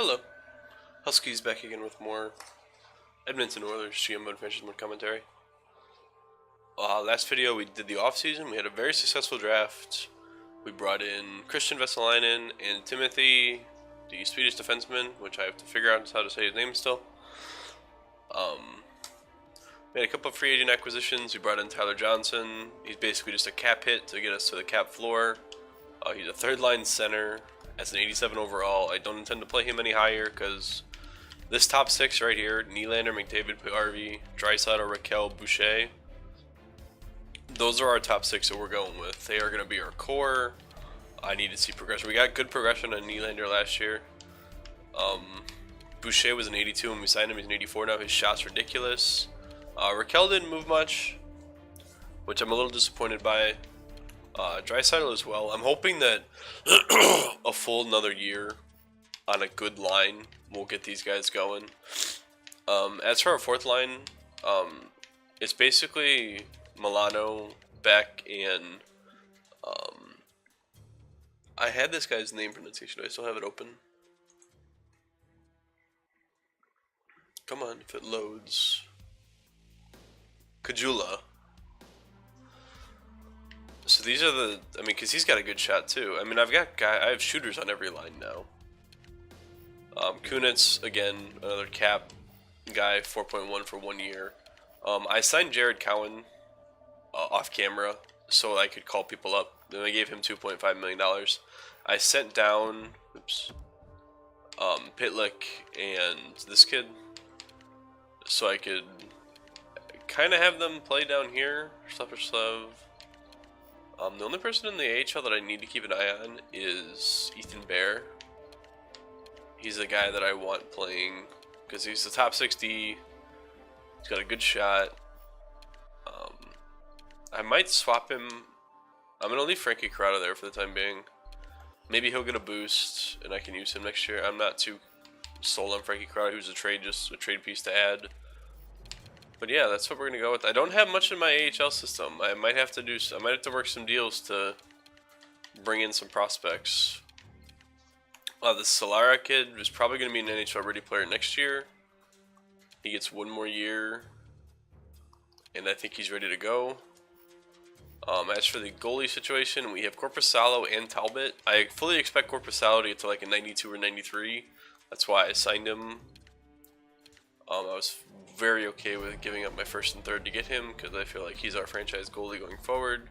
Hello, Huskies back again with more Edmonton Oilers GM mode franchise mode commentary. Last video we did the off season. We had a very successful draft. We brought in Christian Vesalainen and Timothy, the Swedish defenseman, which I have to figure out how to say his name still. We had a couple of free agent acquisitions. We brought in Tyler Johnson. He's basically just a cap hit to get us to the cap floor. He's a third line center. As an 87 overall, I don't intend to play him any higher because this top six right here, Nylander, McDavid, Harvey, Draisaitl, Raquel, Boucher, those are our top six that we're going with. They are going to be our core. I need to see progression. We got good progression on Nylander last year. Boucher was an 82 when we signed him. He's an 84 now. His shot's ridiculous. Raquel didn't move much, which I'm a little disappointed by. Draisaitl as well. I'm hoping that a full another year on a good line will get these guys going. As for our fourth line, it's basically Milano, Beck, and I had this guy's name pronunciation. Do I still have it open? Come on, if it loads. Kajula. So these are the, because he's got a good shot too. I have shooters on every line now. Kunitz, again, another cap guy, 4.1 for 1 year. I signed Jared Cowan off camera so I could call people up. Then I gave him $2.5 million. I sent down, Pitlick and this kid so I could kind of have them play down here. Slev. The only person in the AHL that I need to keep an eye on is Ethan Bear. He's the guy that I want playing because he's the top 60. He's got a good shot. I might swap him. I'm going to leave Frankie Corrado there for the time being. Maybe he'll get a boost and I can use him next year. I'm not too sold on Frankie Corrado, who's just a trade piece to add. But yeah, that's what we're gonna go with. I don't have much in my AHL system. I might have to work some deals to bring in some prospects. The Solara kid is probably gonna be an NHL ready player next year. He gets 1 more year, and I think he's ready to go. As for the goalie situation, we have Korpisalo and Talbot. I fully expect Korpisalo to get to like a 92 or 93. That's why I signed him. I was very okay with giving up my first and third to get him because I feel like he's our franchise goalie going forward.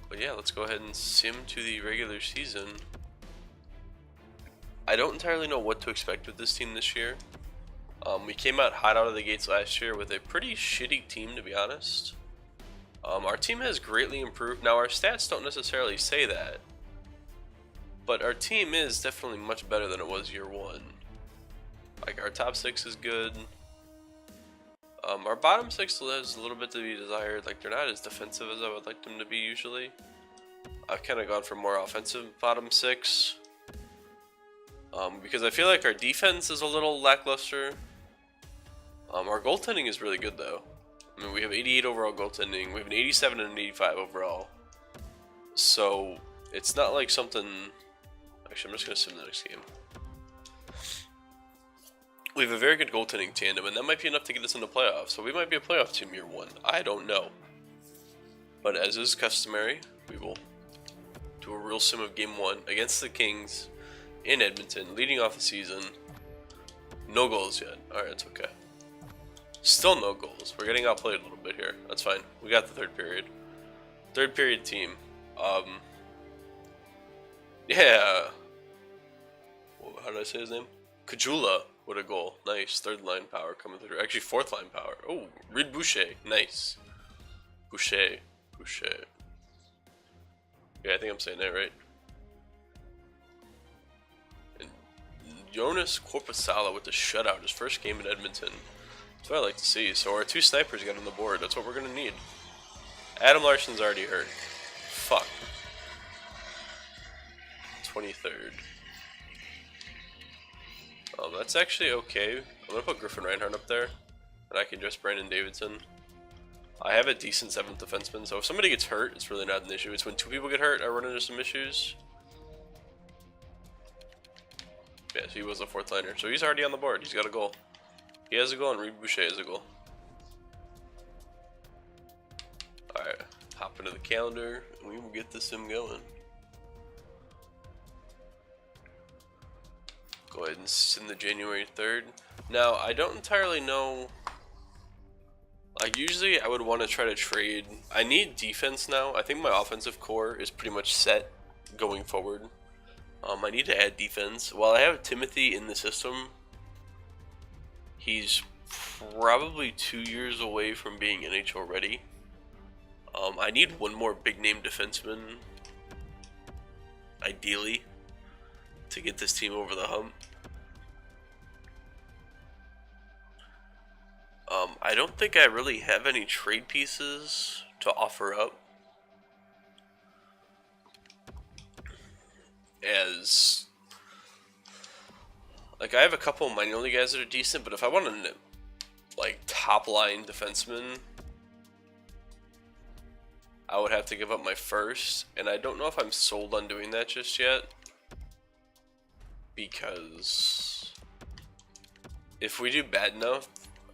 But yeah, let's go ahead and sim to the regular season. I don't entirely know what to expect with this team this year. We came out hot out of the gates last year with a pretty shitty team, to be honest. Our team has greatly improved. Now, our stats don't necessarily say that, but our team is definitely much better than it was year one. Like, our top 6 is good. Our bottom 6 still has a little bit to be desired. Like, they're not as defensive as I would like them to be usually. I've kind of gone for more offensive bottom 6. Because I feel like our defense is a little lackluster. Our goaltending is really good though. We have 88 overall goaltending. We have an 87 and an 85 overall. So, it's not like something... Actually, I'm just going to sim the next game. We have a very good goaltending tandem, and that might be enough to get us in the playoffs. So we might be a playoff team year one. I don't know. But as is customary, we will do a real sim of game 1 against the Kings in Edmonton, leading off the season. No goals yet. Alright, it's okay. Still no goals. We're getting outplayed a little bit here. That's fine. We got the third period. Third period team. Yeah. How did I say his name? Kajula. What a goal. Nice. Third line power coming through. Actually, fourth line power. Oh, Reed Boucher. Nice. Boucher. Yeah, I think I'm saying that right. And Jonas Korpisalo with the shutout. His first game in Edmonton. That's what I like to see. So our 2 snipers got on the board. That's what we're going to need. Adam Larson's already hurt. Fuck. 23rd. That's actually okay. I'm gonna put Griffin Reinhardt up there, and I can just Brandon Davidson. I have a decent 7th defenseman, so if somebody gets hurt, it's really not an issue. It's when 2 people get hurt, I run into some issues. Yeah, so he was a fourth liner. So he's already on the board. He's got a goal. He has a goal, and Reed Boucher has a goal. Alright, hop into the calendar, and we will get this sim going. Go ahead and send the January 3rd. Now, I don't entirely know. Like, usually I would want to try to trade. I need defense now. I think my offensive core is pretty much set going forward. I need to add defense. While I have Timothy in the system, he's probably 2 years away from being NHL ready. I need one more big name defenseman, ideally, to get this team over the hump. I don't think I really have any trade pieces to offer up. As, like, I have a couple of minor league guys that are decent, but if I want a, like, top line defenseman, I would have to give up my first, and I don't know if I'm sold on doing that just yet, because if we do bad enough,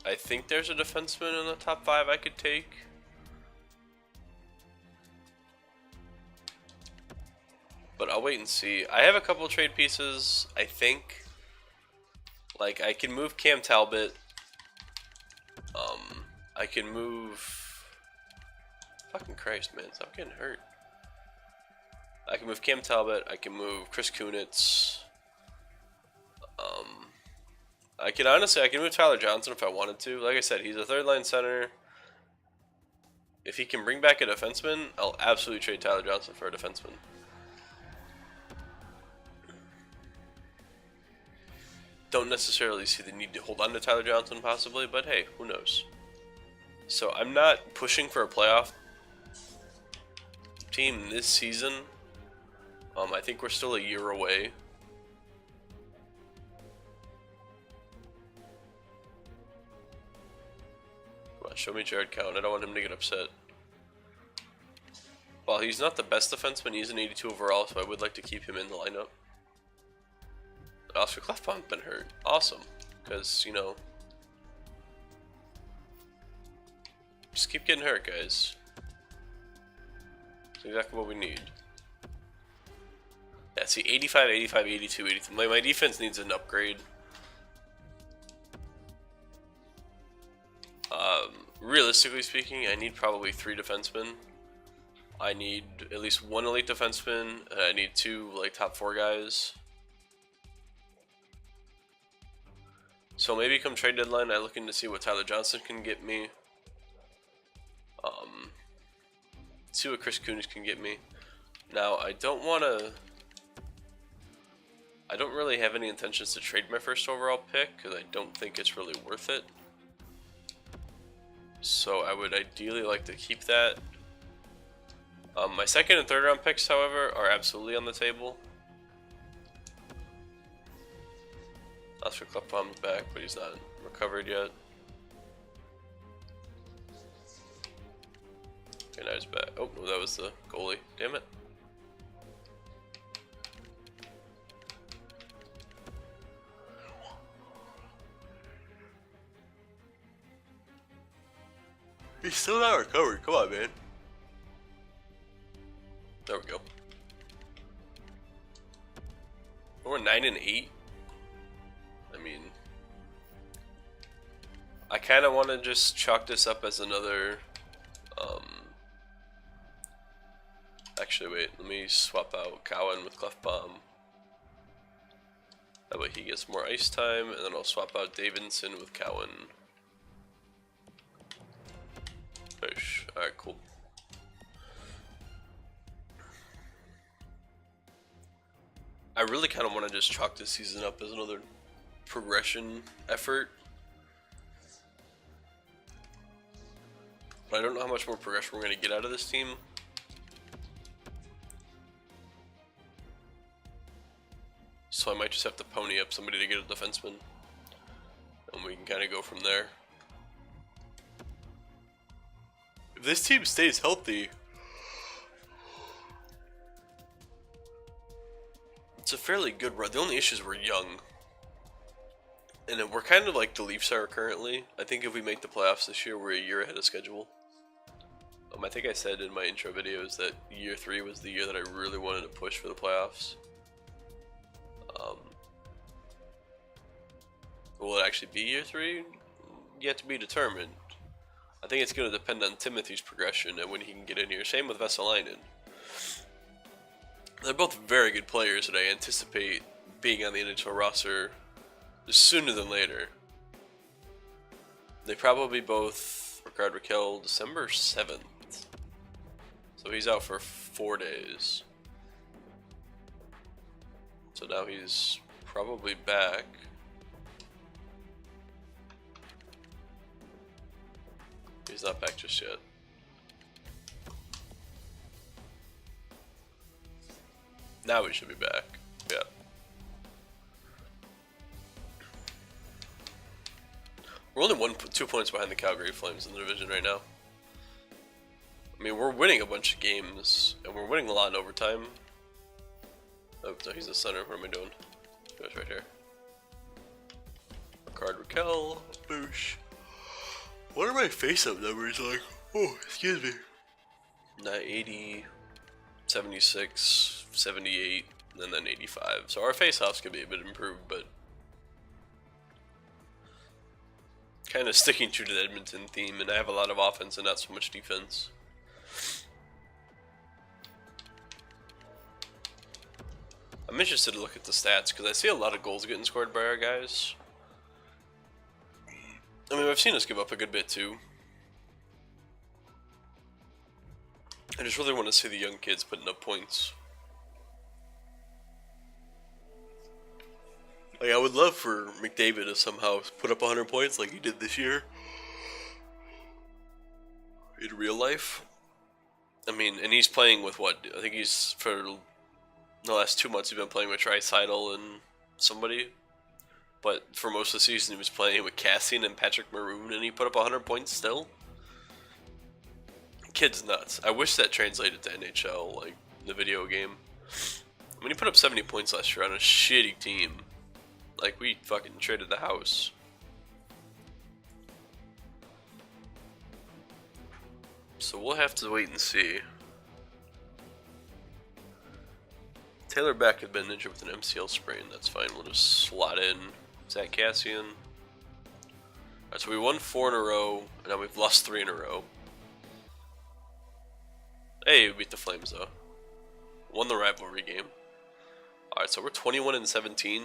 I think there's a defenseman in the top 5 I could take. But I'll wait and see. I have a couple trade pieces, I think. Like, I can move Cam Talbot. I can move... Fucking Christ, man. Stop getting hurt. I can move Cam Talbot. I can move Chris Kunitz. I can move Tyler Johnson if I wanted to. Like I said, he's a third-line center. If he can bring back a defenseman, I'll absolutely trade Tyler Johnson for a defenseman. Don't necessarily see the need to hold on to Tyler Johnson, possibly, but hey, who knows? So I'm not pushing for a playoff team this season. I think we're still a year away. Come on, show me Jared Cowan. I don't want him to get upset. While he's not the best defenseman, he's an 82 overall, so I would like to keep him in the lineup. Oscar Clefbaum's been hurt. Awesome. Because, you know, just keep getting hurt, guys. That's exactly what we need. Yeah, see, 85, 85, 82, 83. My defense needs an upgrade. Realistically speaking, I need probably 3 defensemen. I need at least 1 elite defenseman, and I need 2 like top 4 guys. So maybe come trade deadline, I'm looking to see what Tyler Johnson can get me. See what Chris Kunitz can get me. Now, I don't really have any intentions to trade my first overall pick, because I don't think it's really worth it. So I would ideally like to keep that. My second and third round picks, however, are absolutely on the table. Oscar Clefbaum's back, but he's not recovered yet. Okay, now he's back. Oh, no, that was the goalie. Damn it. He's still not recovered. Come on, man. There we go. We're 9 and 8. I mean, I kind of want to just chalk this up as another. Actually, wait. Let me swap out Cowan with Clefbaum. That way he gets more ice time, and then I'll swap out Davidson with Cowan. Alright, cool. I really kind of want to just chalk this season up as another progression effort. But I don't know how much more progression we're going to get out of this team. So I might just have to pony up somebody to get a defenseman. And we can kind of go from there. If this team stays healthy, It's a fairly good run. The only issue is we're young. And we're kind of like the Leafs are currently. I think if we make the playoffs this year, we're a year ahead of schedule. I think I said in my intro videos that year 3 was the year that I really wanted to push for the playoffs. Will it actually be year 3? Yet to be determined. I think it's going to depend on Timothy's progression and when he can get in here. Same with Vesalainen. They're both very good players that I anticipate being on the NHL roster sooner than later. They probably both Rickard Rakell December 7th. So he's out for 4 days. So now he's probably back. He's not back just yet. Now we should be back. Yeah. We're only 2 points behind the Calgary Flames in the division right now. I mean, we're winning a bunch of games, and we're winning a lot in overtime. Oh, no, he's the center. What am I doing? Goes right here. Rickard Rakell, boosh. What are my face-up numbers like? Oh, excuse me. 80, 76, 78, and then 85. So our face-offs could be a bit improved, but kind of sticking true to the Edmonton theme, and I have a lot of offense and not so much defense. I'm interested to look at the stats because I see a lot of goals getting scored by our guys. I mean, I've seen us give up a good bit too. I just really want to see the young kids putting up points. Like, I would love for McDavid to somehow put up 100 points like he did this year. In real life. I mean, and he's playing with what? I think he's, for the last 2 months, he's been playing with Draisaitl and somebody. But for most of the season, he was playing with Cassian and Patrick Maroon, and he put up 100 points still. Kid's nuts. I wish that translated to NHL, like the video game. I mean, he put up 70 points last year on a shitty team. Like, we fucking traded the house. So we'll have to wait and see. Taylor Beck had been injured with an MCL sprain. That's fine. We'll just slot in Zach Cassian. Alright, so we won 4 in a row, and now we've lost 3 in a row. Hey, we beat the Flames though. Won the rivalry game. Alright, so we're 21 and 17.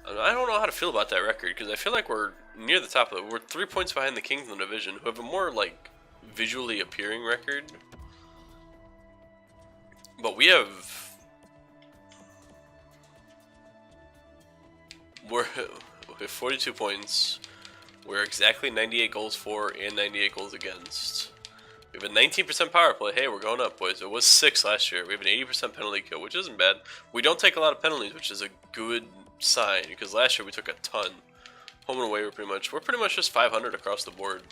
I don't know how to feel about that record because I feel like we're near the top of it. We're 3 points behind the Kings in the division, who have a more like visually appealing record. But we have we have 42 points. We're exactly 98 goals for and 98 goals against. We have a 19% power play. Hey, we're going up, boys. It was 6 last year. We have an 80% penalty kill, which isn't bad. We don't take a lot of penalties, which is a good sign because last year we took a ton. Home and away, we're pretty much just 500 across the board.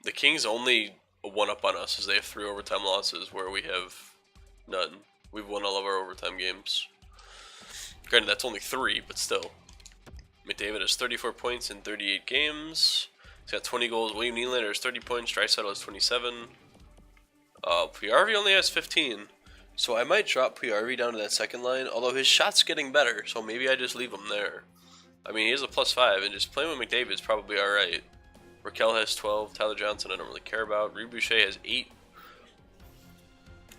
The Kings only one up on us as they have 3 overtime losses, where we have none. We've won all of our overtime games. Granted, that's only 3, but still. McDavid has 34 points in 38 games. He's got 20 goals. William Nylander has 30 points. Draisaitl has 27. PRV only has 15. So I might drop PRV down to that second line, although his shot's getting better, so maybe I just leave him there. I mean, he has a +5, and just playing with McDavid is probably alright. Rakell has 12. Tyler Johnson I don't really care about. Reed Boucher has 8.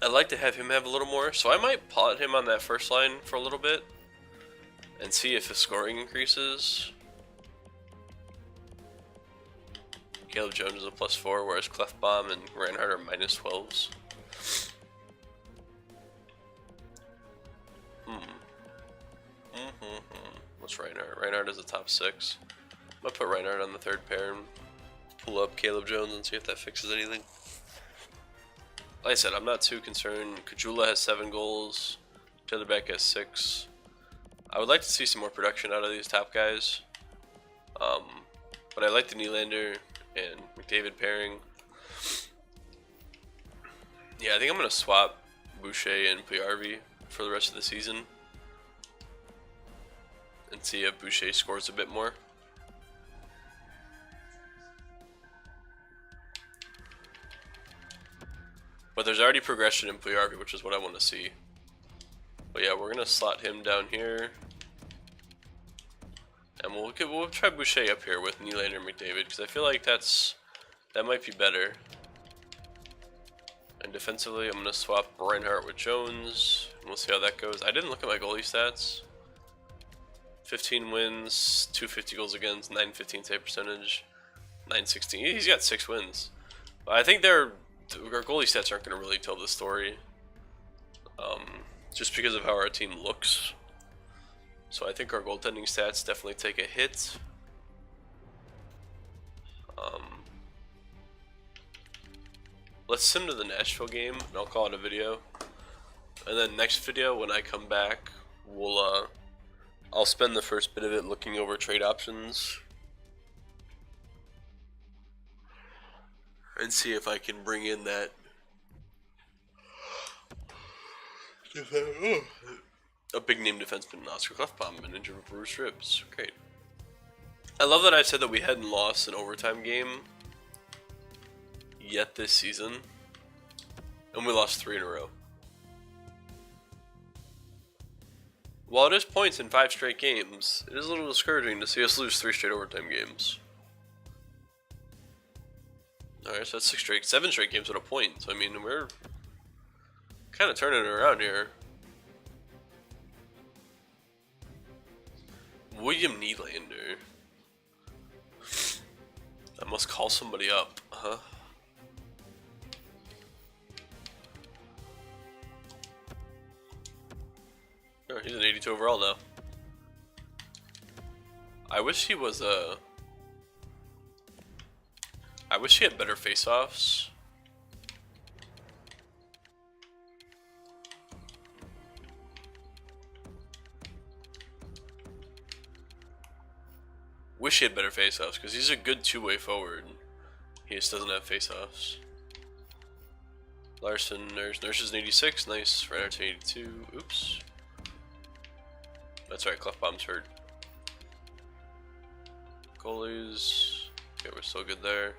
I'd like to have him have a little more, so I might pot him on that first line for a little bit and see if his scoring increases. Caleb Jones is a +4, whereas Clefbaum and Reinhardt are -12s. What's Reinhardt? Reinhardt is a top 6. I'm gonna put Reinhardt on the 3rd pair and pull up Caleb Jones and see if that fixes anything. Like I said, I'm not too concerned. Kajula has 7 goals. Taylor Beck has 6. I would like to see some more production out of these top guys. But I like the Nylander and McDavid pairing. Yeah, I think I'm gonna swap Boucher and PRV for the rest of the season and see if Boucher scores a bit more. But there's already progression in PRV, which is what I want to see. But yeah, we're gonna slot him down here, and we'll try Boucher up here with Nylander and McDavid because I feel like that might be better. And defensively, I'm gonna swap Reinhardt with Jones, and we'll see how that goes. I didn't look at my goalie stats. 15 wins, 250 goals against, 915 save percentage, 916. He's got 6 wins. But I think our goalie stats aren't going to really tell the story, just because of how our team looks. So I think our goaltending stats definitely take a hit. Let's sim to the Nashville game, and I'll call it a video. And then next video, when I come back, I'll spend the first bit of it looking over trade options and see if I can bring in that a big name defenseman, Oscar Klefbom, and injured with bruised ribs. Great. I love that I said that we hadn't lost an overtime game yet this season, and we lost 3 in a row. While it is points in 5 straight games, it is a little discouraging to see us lose 3 straight overtime games. Alright, so that's 7 straight games with a point. So I mean, we're kind of turning it around here. William Nylander. I must call somebody up, huh? Oh, he's an 82 overall now. I wish he was I wish he had better face-offs. Wish he had better face-offs, because he's a good two-way forward. He just doesn't have face-offs. Larson, Nurse is an 86. Nice. Reinhardt 82. Oops. That's right, Klefbom's hurt. Goalies. Okay, we're still good there.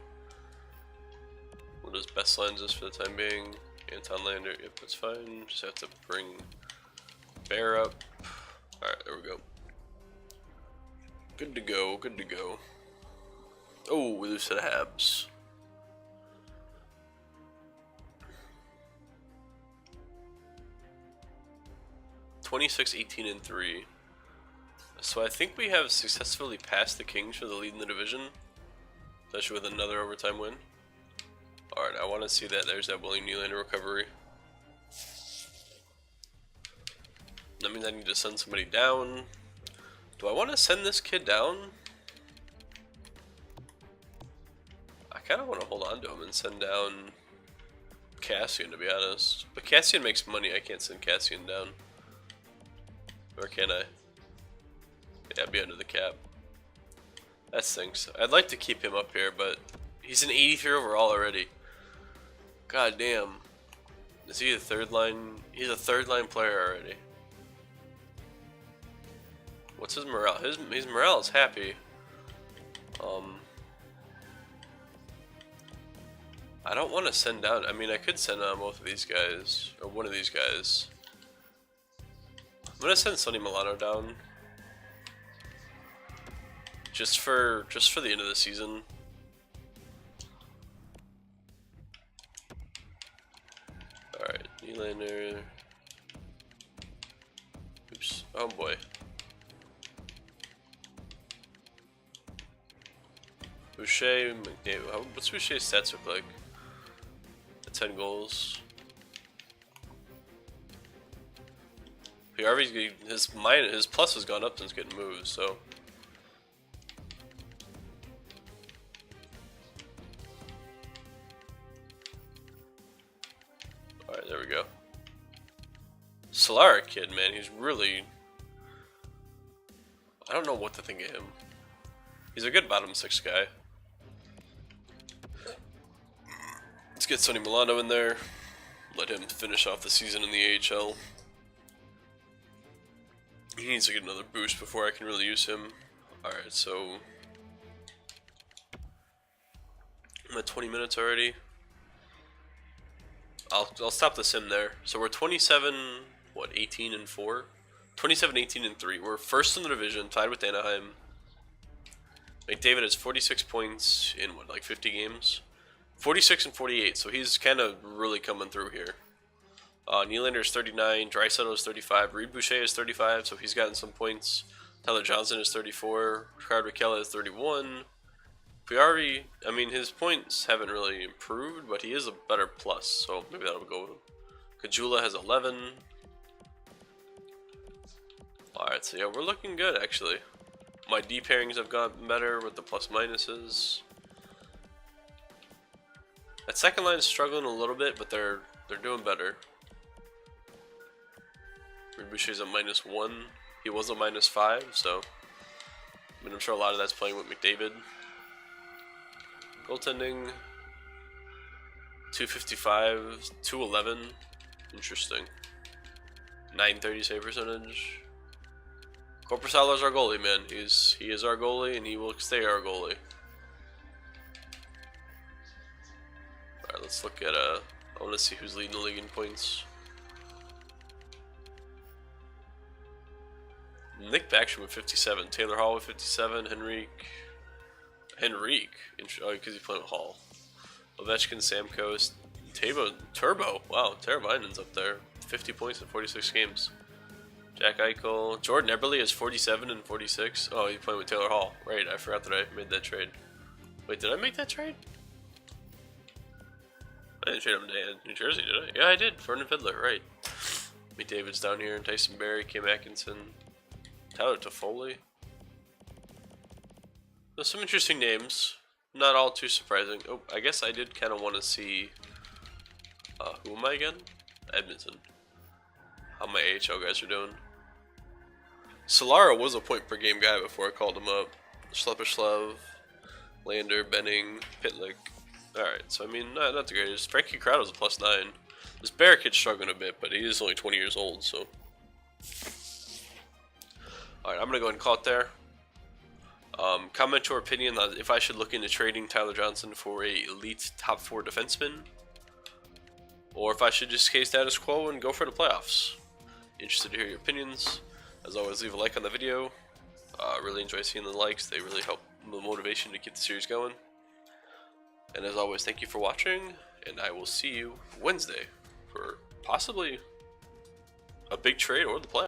What his best lines is for the time being. Anton Lander. Yep, that's fine. Just have to bring Bear up. Alright, there we go. Good to go, good to go. Oh, we lose to the Habs. (26, 18, and 3). So I think we have successfully passed the Kings for the lead in the division, especially with another overtime win. Alright, I want to see that. There's that William Nylander recovery. That means I need to send somebody down. Do I want to send this kid down? I kind of want to hold on to him and send down Cassian, to be honest. But Cassian makes money. I can't send Cassian down. Or can I? Yeah, I'd be under the cap. That stinks. I'd like to keep him up here, but he's an 83 overall already. God damn. Is he a third line? He's a third line player already. What's his morale? His morale is happy. I don't want to send down. I mean, I could send down both of these guys, or one of these guys. I'm gonna send Sonny Milano down, just for the end of the season. All right, Nylander. Oops. Oh boy. Boucher, McDavid. What's Boucher's stats look like? 10 goals. PRV's his plus has gone up since getting moved, so. Alright, there we go. Solara kid, man, he's really. I don't know what to think of him. He's a good bottom 6 guy. Let's get Sonny Milano in there. let him finish off the season in the AHL. He needs to get another boost before I can really use him. Alright, so I'm at 20 minutes already. I'll stop the sim there. So we're 27, what, 18 and 4? 27, 18 and 3. We're first in the division, tied with Anaheim. McDavid has 46 points in what, like 50 games? 46 and 48, so he's kind of really coming through here. Nylander is 39, Draisaitl is 35, Reed Boucher is 35, so he's gotten some points. Tyler Johnson is 34, Rickard Rakell is 31. Piari, I mean, his points haven't really improved, but he is a better plus, so maybe that'll go. Kajula has 11. Alright, so yeah, we're looking good actually. My D pairings have gotten better with the plus minuses. That second line is struggling a little bit, but they're doing better. Boucher's a -1. He was a -5, so I mean, I'm sure a lot of that's playing with McDavid. Goaltending 255, 211. Interesting. 930 save percentage. Korpisalo's our goalie, man. He is our goalie, and he will stay our goalie. Alright, let's look at I want to see who's leading the league in points. Nick Backstrom with 57, Taylor Hall with 57, Henrique, oh, because he's playing with Hall. Ovechkin, Samkos, Turbo, wow, Teravainen's up there, 50 points in 46 games. Jack Eichel, Jordan Eberle is 47 and 46. Oh, he's playing with Taylor Hall. Right, I forgot that I made that trade. Wait, did I make that trade? I didn't trade him to New Jersey, did I? Yeah, I did. Vernon Fiddler, right. McDavid's down here, and Tyson Barrie, Kim Atkinson, Tyler Toffoli. There's some interesting names. Not all too surprising. Oh, I guess I did kind of want to see. Who am I again? Edmonton. How my AHL guys are doing. Solara was a point per game guy before I called him up. Schlepper, Lander, Benning, Pitlick. Alright, so I mean, not the greatest. Frankie Crowder's a +9. This Bear kid's struggling a bit, but he is only 20 years old, so. Alright, I'm going to go ahead and call it there. Comment your opinion on if I should look into trading Tyler Johnson for a elite top 4 defenseman, or if I should just stay status quo and go for the playoffs. Interested to hear your opinions. As always, leave a like on the video. Really enjoy seeing the likes. They really help the motivation to keep the series going. And as always, thank you for watching, and I will see you Wednesday for possibly a big trade or the playoffs.